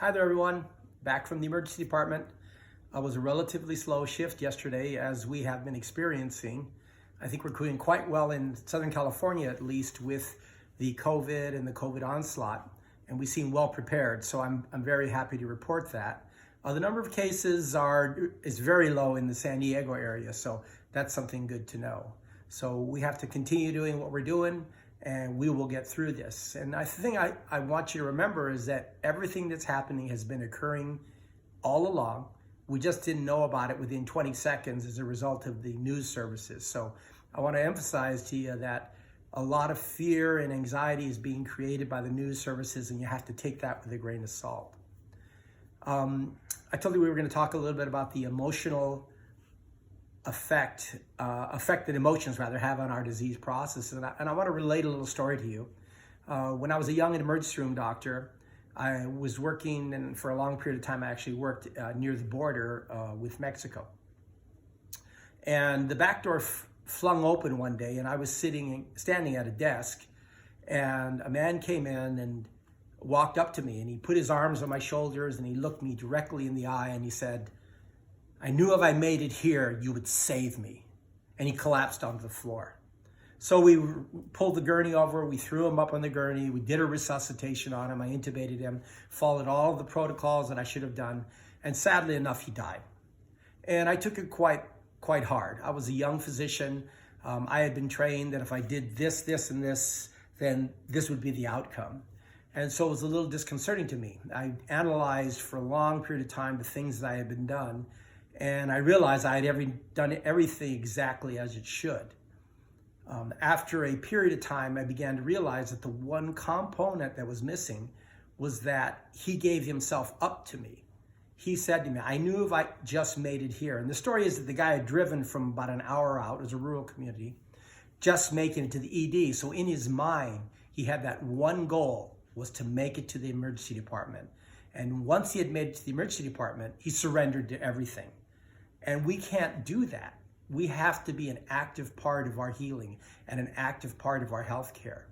Hi there, everyone. Back from the emergency department. It was a relatively slow shift yesterday, as we have been experiencing. I think we're doing quite well in Southern California, at least, with the COVID and the COVID onslaught, and we seem well prepared. So I'm very happy to report that. The number of cases is very low in the San Diego area, so that's something good to know. So we have to continue doing what we're doing, and we will get through this. And I think I want you to remember is that everything that's happening has been occurring all along. We just didn't know about it within 20 seconds as a result of the news services. So I want to emphasize to you that a lot of fear and anxiety is being created by the news services, and you have to take that with a grain of salt. I told you we were going to talk a little bit about the emotional effect that emotions have on our disease process. And I want to relate a little story to you. When I was a young emergency room doctor, I was working, and for a long period of time, I actually worked near the border with Mexico. And the back door flung open one day, and I was standing at a desk, and a man came in and walked up to me, and he put his arms on my shoulders, and he looked me directly in the eye, and he said, "I knew if I made it here, you would save me." And he collapsed onto the floor. So we pulled the gurney over, we threw him up on the gurney, we did a resuscitation on him, I intubated him, followed all of the protocols that I should have done, and sadly enough, he died. And I took it quite hard. I was a young physician. I had been trained that if I did this, this, and this, then this would be the outcome. And so it was a little disconcerting to me. I analyzed for a long period of time the things that I had been done, and I realized I had done everything exactly as it should. After a period of time, I began to realize that the one component that was missing was that he gave himself up to me. He said to me, "I knew if I just made it here." And the story is that the guy had driven from about an hour out, it was a rural community, just making it to the ED. So in his mind, he had that one goal, was to make it to the emergency department. And once he had made it to the emergency department, he surrendered to everything. And we can't do that. We have to be an active part of our healing and an active part of our healthcare.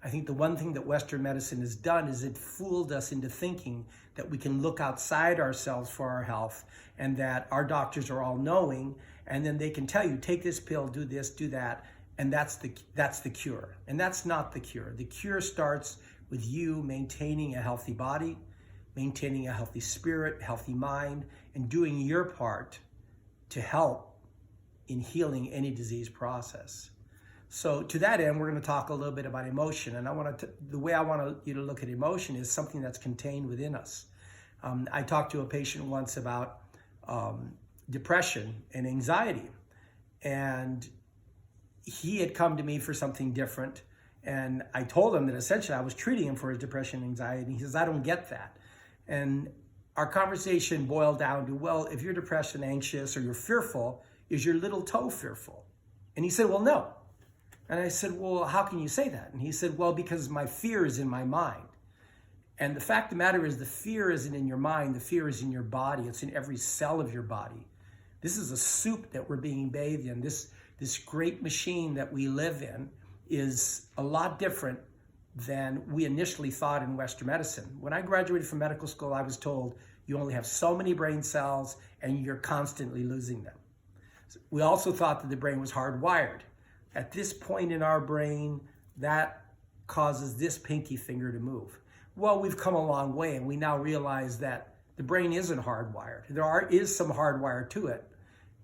I think the one thing that Western medicine has done is it fooled us into thinking that we can look outside ourselves for our health, and that our doctors are all knowing, and then they can tell you, take this pill, do this, do that, and that's the cure. And that's not the cure. The cure starts with you maintaining a healthy body, maintaining a healthy spirit, healthy mind, and doing your part to help in healing any disease process. So to that end, we're going to talk a little bit about emotion. And the way I want you to look at emotion is something that's contained within us. I talked to a patient once about depression and anxiety. And he had come to me for something different. And I told him that essentially I was treating him for his depression and anxiety. And he says, "I don't get that." And our conversation boiled down to, well, if you're depressed and anxious or you're fearful, is your little toe fearful? And he said, "Well, no." And I said, "Well, how can you say that?" And he said, "Well, because my fear is in my mind." And the fact of the matter is, the fear isn't in your mind, the fear is in your body. It's in every cell of your body. This is a soup that we're being bathed in. This great machine that we live in is a lot different than we initially thought in Western medicine. When I graduated from medical school, I was told you only have so many brain cells and you're constantly losing them. We also thought that the brain was hardwired. At this point in our brain, that causes this pinky finger to move. Well, we've come a long way, and we now realize that the brain isn't hardwired. There is some hardwire to it,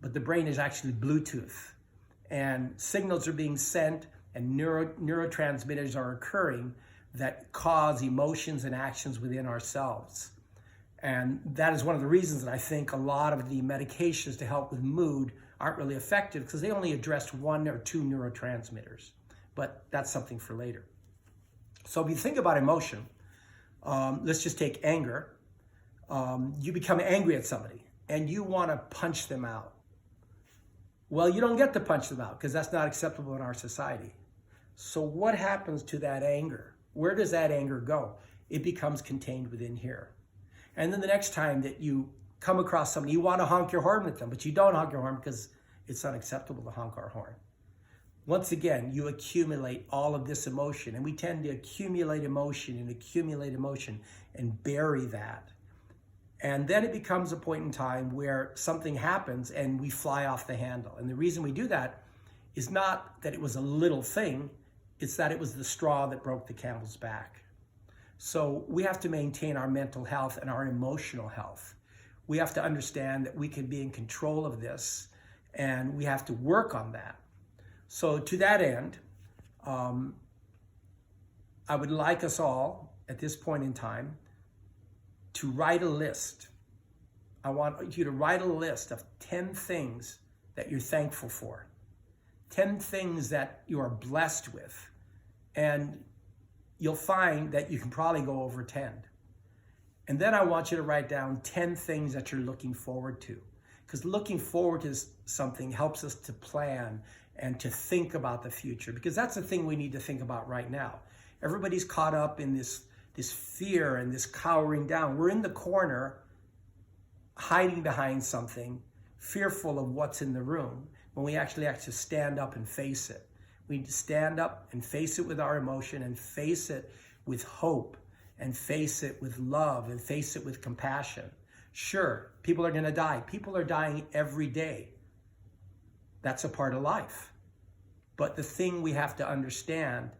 but the brain is actually Bluetooth. And signals are being sent, and neurotransmitters are occurring that cause emotions and actions within ourselves. And that is one of the reasons that I think a lot of the medications to help with mood aren't really effective, because they only address one or two neurotransmitters. But that's something for later. So if you think about emotion, let's just take anger. You become angry at somebody and you want to punch them out. Well, you don't get to punch them out because that's not acceptable in our society. So what happens to that anger? Where does that anger go? It becomes contained within here. And then the next time that you come across somebody, you want to honk your horn with them, but you don't honk your horn because it's unacceptable to honk our horn. Once again, you accumulate all of this emotion, and we tend to accumulate emotion and bury that. And then it becomes a point in time where something happens and we fly off the handle. And the reason we do that is not that it was a little thing, it's that it was the straw that broke the camel's back. So we have to maintain our mental health and our emotional health. We have to understand that we can be in control of this, and we have to work on that. So to that end, I would like us all at this point in time to write a list. I want you to write a list of 10 things that you're thankful for, 10 things that you are blessed with, and you'll find that you can probably go over 10. And then I want you to write down 10 things that you're looking forward to, because looking forward to something helps us to plan and to think about the future, because that's the thing we need to think about right now. Everybody's caught up in this fear and this cowering down. We're in the corner, hiding behind something, fearful of what's in the room, when we actually have to stand up and face it. We need to stand up and face it with our emotion, and face it with hope, and face it with love, and face it with compassion. Sure, people are going to die. People are dying every day. That's a part of life. But the thing we have to understand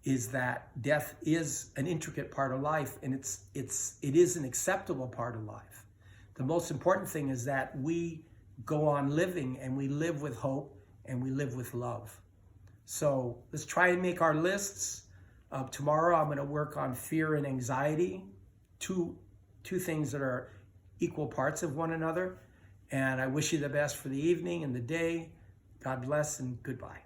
is that death is an intricate part of life, and it is an acceptable part of life. The most important thing is that we go on living, and we live with hope, and we live with love. So let's try and make our lists. Tomorrow I'm going to work on fear and anxiety, two things that are equal parts of one another. And I wish you the best for the evening and the day. God bless and goodbye.